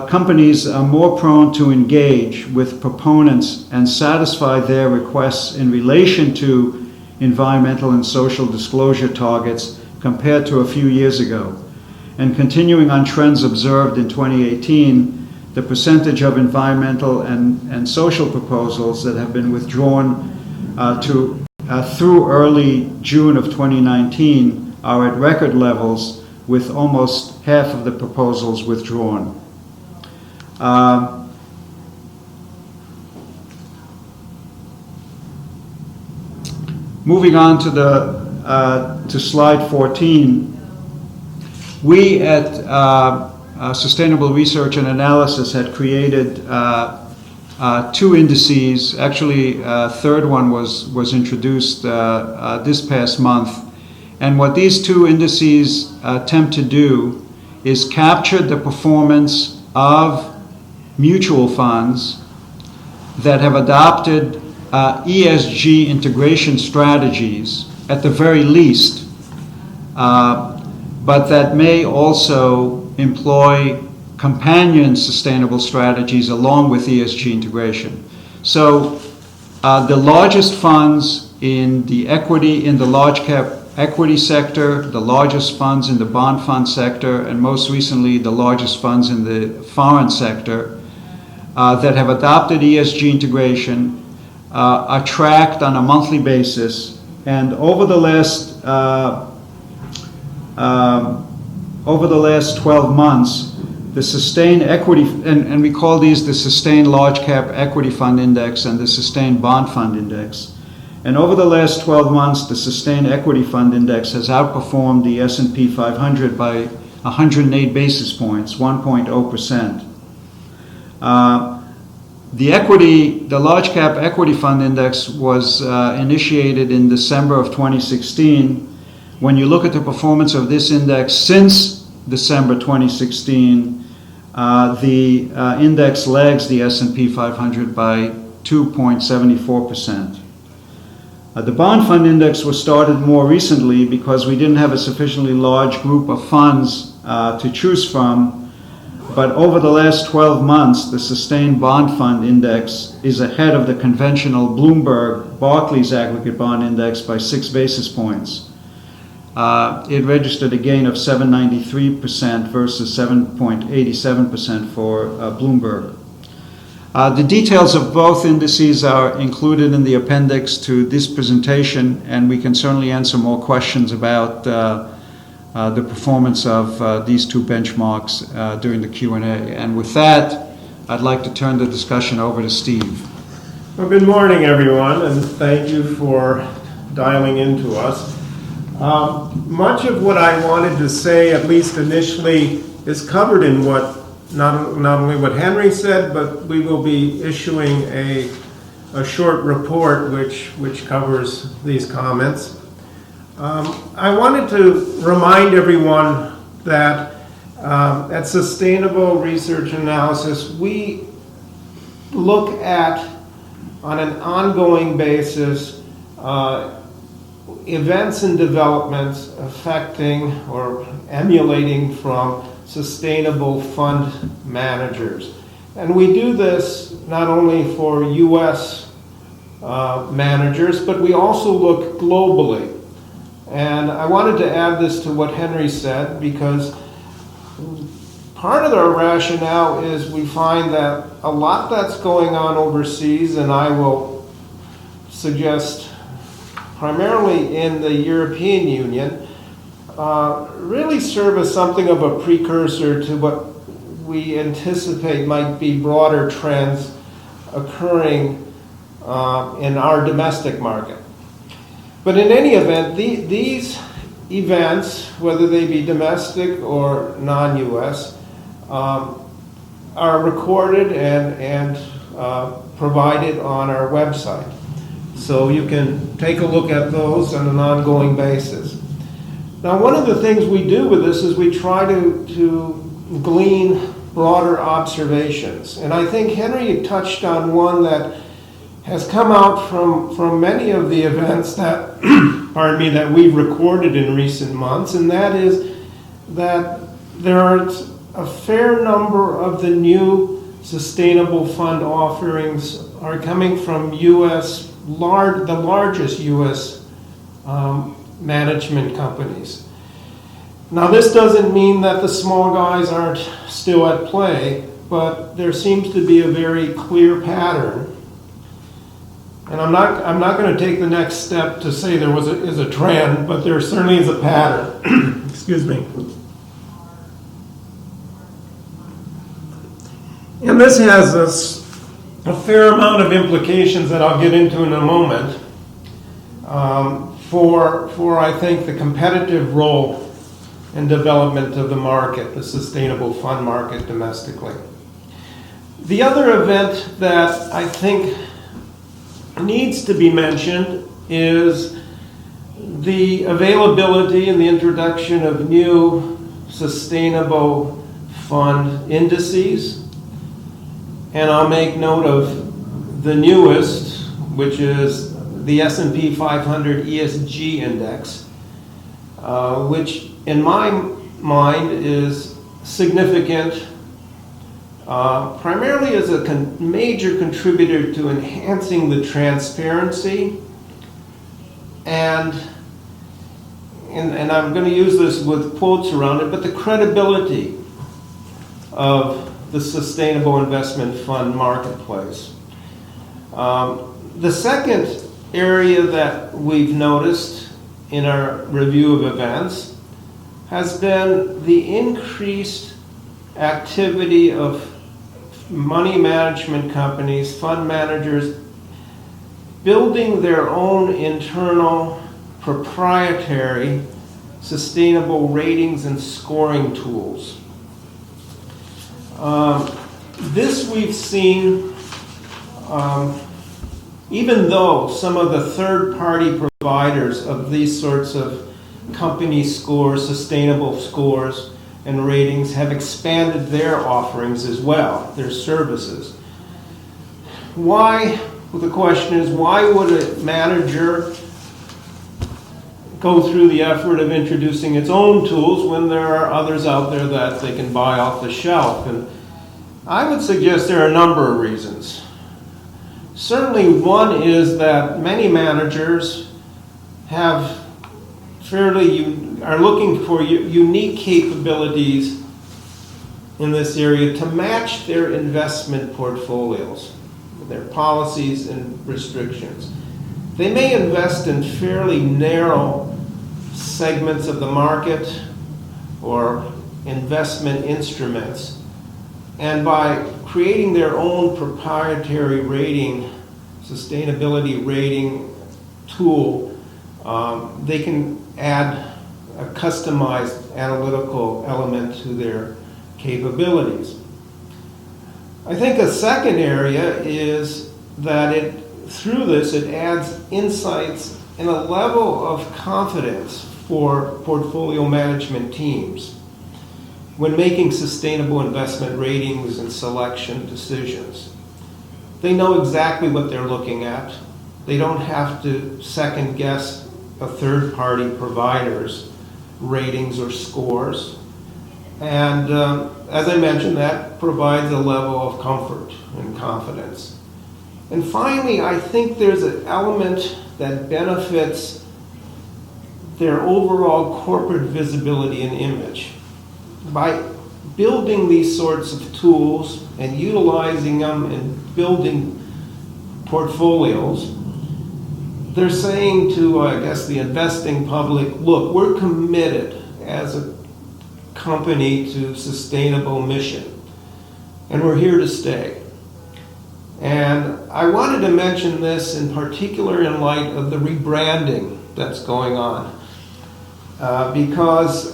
Companies are more prone to engage with proponents and satisfy their requests in relation to environmental and social disclosure targets compared to a few years ago. And continuing on trends observed in 2018, the percentage of environmental and social proposals that have been withdrawn through early June of 2019 are at record levels, with almost half of the proposals withdrawn. Moving on to slide 14, we at Sustainable Research and Analysis had created two indices. Actually, a third one was introduced this past month. And what these two indices attempt to do is capture the performance of mutual funds that have adopted ESG integration strategies at the very least, but that may also employ companion sustainable strategies along with ESG integration. So the largest funds in the large cap equity sector, the largest funds in the bond fund sector, and most recently the largest funds in the foreign sector that have adopted ESG integration are tracked on a monthly basis, and over the last 12 months, the sustained equity, and we call these the sustained large cap equity fund index and the sustained bond fund index. And over the last 12 months, the sustained equity fund index has outperformed the S&P 500 by 108 basis points, 1.0%. The large cap equity fund index was initiated in December of 2016. When you look at the performance of this index since December 2016, the index lags the S&P 500 by 2.74%. The bond fund index was started more recently because we didn't have a sufficiently large group of funds to choose from. But over the last 12 months, the sustained bond fund index is ahead of the conventional Bloomberg Barclays aggregate bond index by 6 basis points. It registered a gain of 7.93% versus 7.87% for Bloomberg. The details of both indices are included in the appendix to this presentation, and we can certainly answer more questions about the performance of these two benchmarks during the Q&A. And with that, I'd like to turn the discussion over to Steve. Well, good morning, everyone, and thank you for dialing into us. Much of what I wanted to say, at least initially, is covered in what not only what Henry said, but we will be issuing a short report which covers these comments. I wanted to remind everyone that at Sustainable Research Analysis, we look at, on an ongoing basis, events and developments affecting or emulating from sustainable fund managers. And we do this not only for U.S. Managers, but we also look globally. And I wanted to add this to what Henry said, because part of our rationale is we find that a lot that's going on overseas, and I will suggest primarily in the European Union, really serve as something of a precursor to what we anticipate might be broader trends occurring in our domestic market. But in any event, these events, whether they be domestic or non-US, are recorded and provided on our website. So you can take a look at those on an ongoing basis. Now, one of the things we do with this is we try to glean broader observations. And I think Henry touched on one that has come out from many of the events that, pardon me, that we've recorded in recent months, and that is that there are a fair number of the new sustainable fund offerings are coming from the largest U.S. Management companies. Now, this doesn't mean that the small guys aren't still at play, but there seems to be a very clear pattern. And I'm not going to take the next step to say there is a trend, but there certainly is a pattern. Excuse me. And this has a fair amount of implications that I'll get into in a moment for I think the competitive role and development of the market, the sustainable fund market domestically. The other event that I think needs to be mentioned is the availability and the introduction of new sustainable fund indices. And I'll make note of the newest, which is the S&P 500 ESG Index, which in my mind is significant primarily as a major contributor to enhancing the transparency and I'm going to use this with quotes around it, but the credibility of the sustainable investment fund marketplace. The second area that we've noticed in our review of events has been the increased activity of money management companies, fund managers, building their own internal proprietary sustainable ratings and scoring tools. This we've seen, even though some of the third-party providers of these sorts of company scores, sustainable scores, and ratings have expanded their offerings as well, their services. Why, the question is, why would a manager go through the effort of introducing its own tools when there are others out there that they can buy off the shelf? And I would suggest there are a number of reasons. Certainly one is that many managers are looking for unique capabilities in this area to match their investment portfolios, their policies and restrictions. They may invest in fairly narrow segments of the market or investment instruments, and by creating their own proprietary rating, sustainability rating tool, they can add a customized analytical element to their capabilities. I think a second area is that through this it adds insights and a level of confidence for portfolio management teams when making sustainable investment ratings and selection decisions. They know exactly what they're looking at. They don't have to second guess a third-party provider's ratings or scores. And as I mentioned, that provides a level of comfort and confidence. And finally, I think there's an element that benefits their overall corporate visibility and image. By building these sorts of tools and utilizing them and building portfolios, they're saying to, I guess, the investing public, look, we're committed as a company to sustainable mission, and we're here to stay. And I wanted to mention this in particular in light of the rebranding that's going on. Because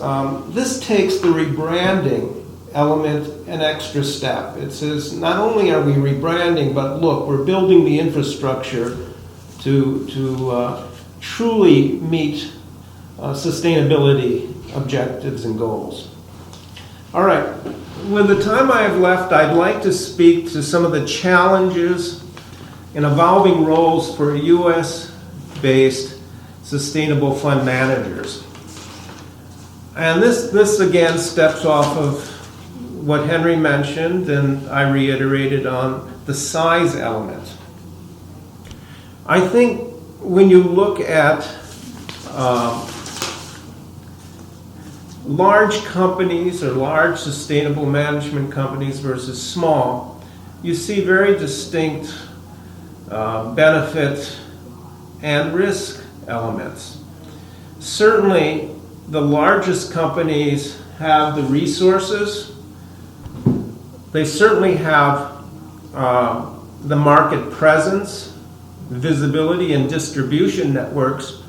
this takes the rebranding element an extra step. It says not only are we rebranding, but look, we're building the infrastructure to truly meet sustainability objectives and goals. All right, with the time I have left, I'd like to speak to some of the challenges and evolving roles for U.S.-based sustainable fund managers. And this again steps off of what Henry mentioned, and I reiterated on the size element. I think when you look at large companies or large sustainable management companies versus small, you see very distinct benefit and risk elements. Certainly, the largest companies have the resources. They certainly have the market presence, visibility, and distribution networks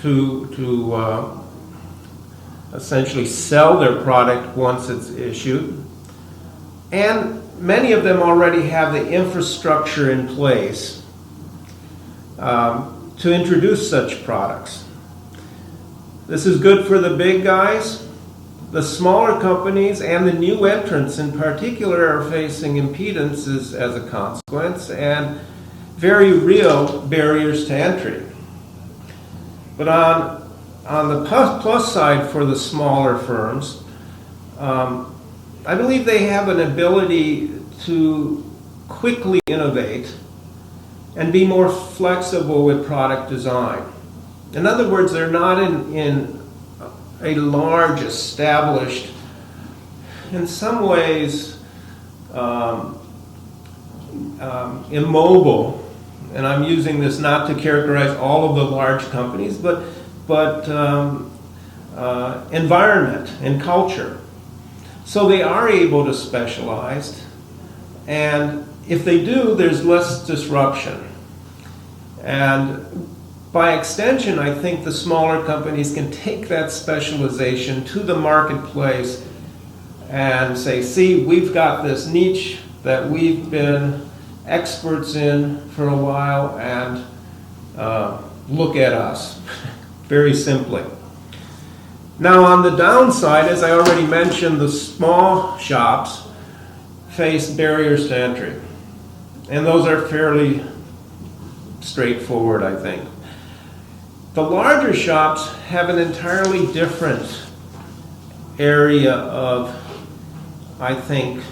to essentially sell their product once it's issued. And many of them already have the infrastructure in place to introduce such products. This is good for the big guys. The smaller companies and the new entrants in particular are facing impedances as a consequence and very real barriers to entry. But on the plus side for the smaller firms, I believe they have an ability to quickly innovate and be more flexible with product design. In other words, they're not in a large, established, in some ways immobile, and I'm using this not to characterize all of the large companies, but environment and culture. So they are able to specialize, and if they do, there's less disruption. And by extension, I think the smaller companies can take that specialization to the marketplace and say, see, we've got this niche that we've been experts in for a while, and look at us, very simply. Now, on the downside, as I already mentioned, the small shops face barriers to entry, and those are fairly straightforward, I think. The larger shops have an entirely different area of, I think,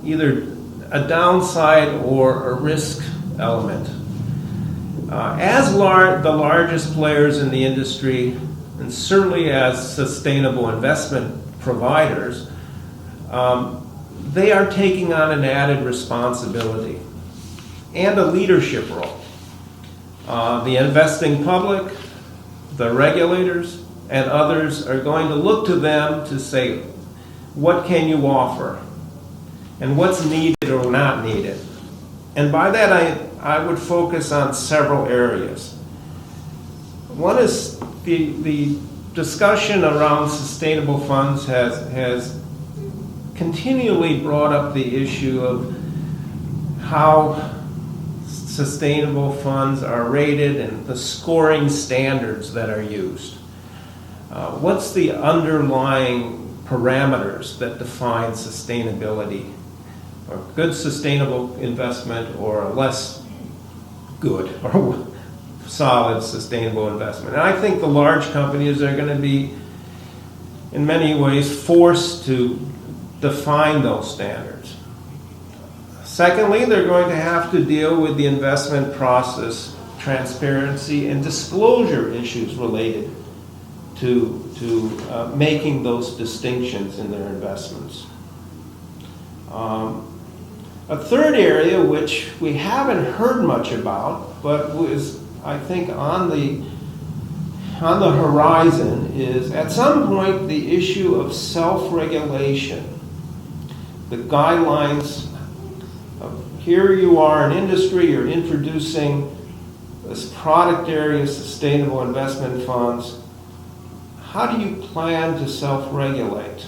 either a downside or a risk element. As the largest players in the industry, and certainly as sustainable investment providers, they are taking on an added responsibility and a leadership role. The investing public, the regulators, and others are going to look to them to say, what can you offer? And what's needed or not needed? And by that, I would focus on several areas. One is the discussion around sustainable funds has continually brought up the issue of how sustainable funds are rated and the scoring standards that are used. What's the underlying parameters that define sustainability, or good sustainable investment, or a less good or solid sustainable investment? And I think the large companies are going to be, in many ways, forced to define those standards. Secondly, they're going to have to deal with the investment process, transparency, and disclosure issues related to making those distinctions in their investments. A third area, which we haven't heard much about, but is, I think, on the horizon, is at some point the issue of self-regulation, the guidelines Here you are, an industry, you're introducing this product area, sustainable investment funds. How do you plan to self-regulate?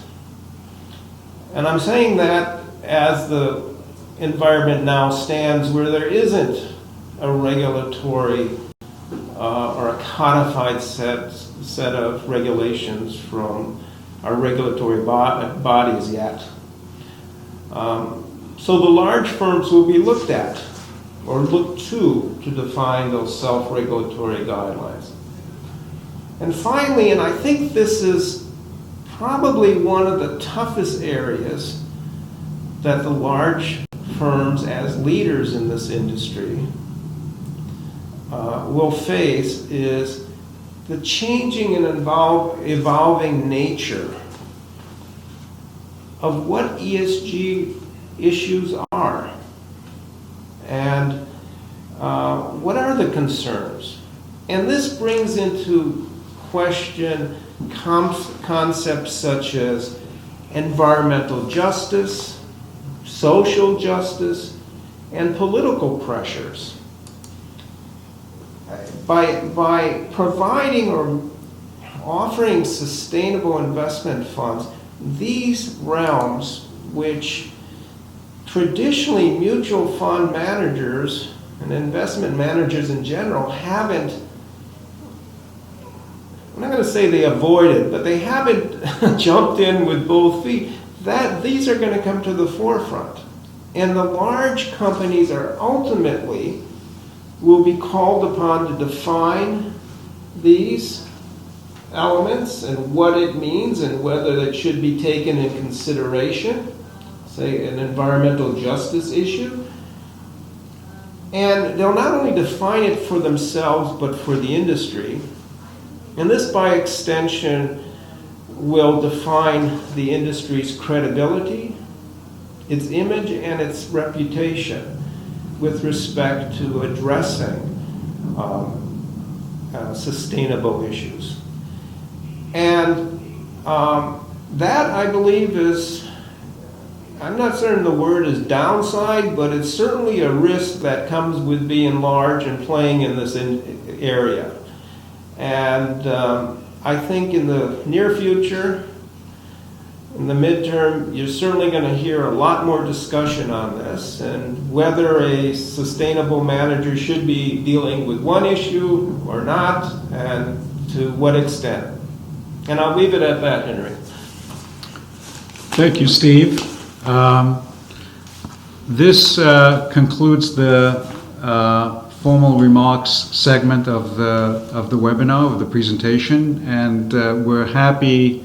And I'm saying that as the environment now stands where there isn't a regulatory or a codified set of regulations from our regulatory bodies yet. So the large firms will be looked at or looked to define those self-regulatory guidelines. And finally, and I think this is probably one of the toughest areas that the large firms as leaders in this industry will face, is the changing and evolving nature of what ESG issues are. And what are the concerns? And this brings into question concepts such as environmental justice, social justice, and political pressures. By providing or offering sustainable investment funds, these realms, which traditionally mutual fund managers and investment managers in general haven't, I'm not going to say they avoided, but they haven't jumped in with both feet, that these are going to come to the forefront. And the large companies are ultimately will be called upon to define these elements and what it means and whether it should be taken in consideration, say an environmental justice issue. And they'll not only define it for themselves but for the industry. And this, by extension, will define the industry's credibility, its image, and its reputation with respect to addressing sustainable issues. And that, I believe, is, I'm not certain the word is downside, but it's certainly a risk that comes with being large and playing in this area. And I think in the near future, in the midterm, you're certainly going to hear a lot more discussion on this and whether a sustainable manager should be dealing with one issue or not, and to what extent. And I'll leave it at that, Henry. Thank you, Steve. This concludes the formal remarks segment of the webinar, of the presentation, and we're happy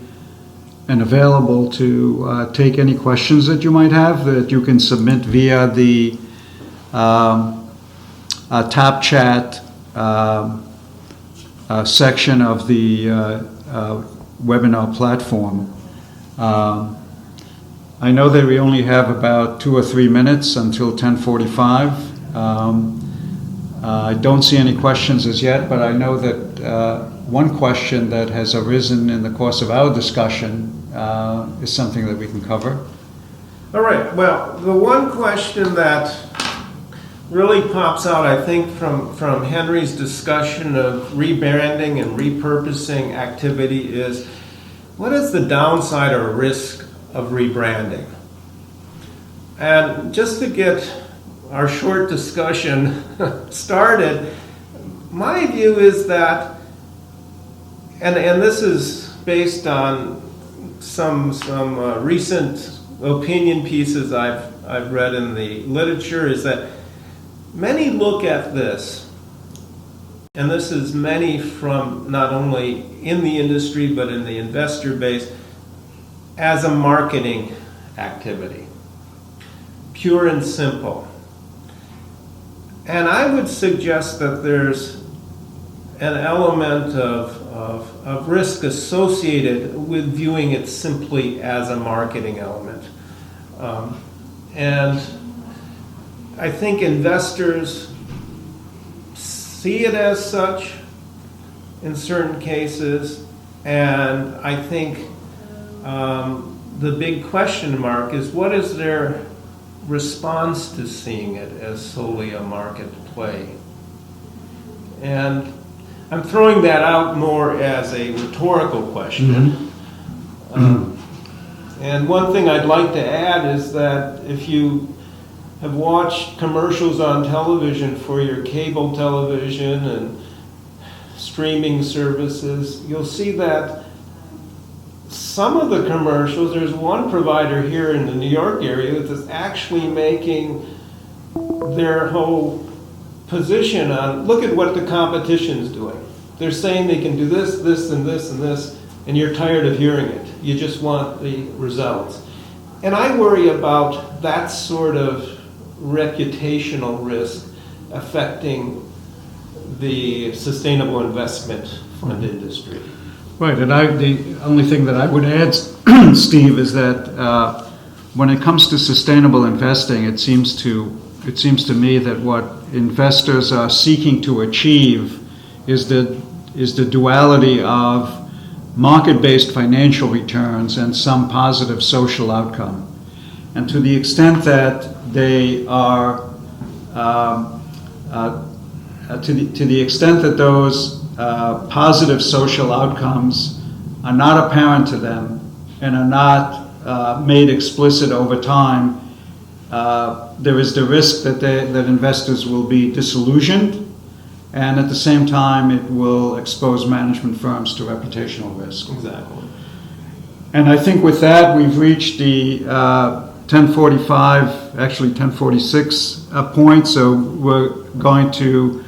and available to take any questions that you might have that you can submit via the Tap Chat section of the webinar platform. I know that we only have about 2 or 3 minutes until 10:45. I don't see any questions as yet, but I know that one question that has arisen in the course of our discussion is something that we can cover. All right. Well, the one question that really pops out, I think, from Henry's discussion of rebranding and repurposing activity is, what is the downside or risk of rebranding? And just to get our short discussion started, my view is that, and this is based on some recent opinion pieces I've read in the literature, is that many look at this, and this is many from not only in the industry but in the investor base, as a marketing activity, pure and simple. And I would suggest that there's an element of risk associated with viewing it simply as a marketing element. And I think investors see it as such in certain cases, and I think the big question mark is, what is their responds to seeing it as solely a market play. And I'm throwing that out more as a rhetorical question. And one thing I'd like to add is that if you have watched commercials on television for your cable television and streaming services, you'll see that some of the commercials, there's one provider here in the New York area that's actually making their whole position on, look at what the competition's doing. They're saying they can do this, this, and this, and this, and you're tired of hearing it. You just want the results. And I worry about that sort of reputational risk affecting the sustainable investment fund industry. Right, and the only thing that I would add, Steve, is that when it comes to sustainable investing, it seems to me that what investors are seeking to achieve is the duality of market-based financial returns and some positive social outcome. And to the extent that they are, to the extent that those positive social outcomes are not apparent to them and are not made explicit over time, there is the risk that investors will be disillusioned, and at the same time it will expose management firms to reputational risk. Exactly. And I think with that we've reached the 10:45, actually 10:46 point, so we're going to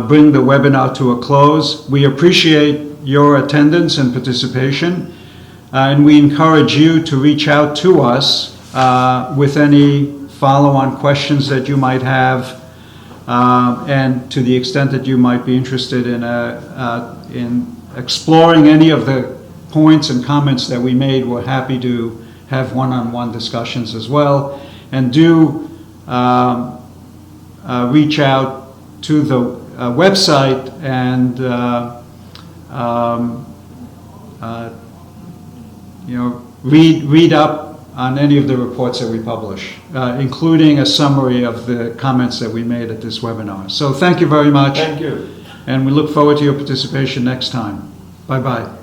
bring the webinar to a close. We appreciate your attendance and participation, and we encourage you to reach out to us with any follow-on questions that you might have, and to the extent that you might be interested in exploring any of the points and comments that we made. We're happy to have one-on-one discussions as well, and do reach out to the website and read up on any of the reports that we publish, including a summary of the comments that we made at this webinar. So thank you very much. Thank you. And we look forward to your participation next time. Bye-bye.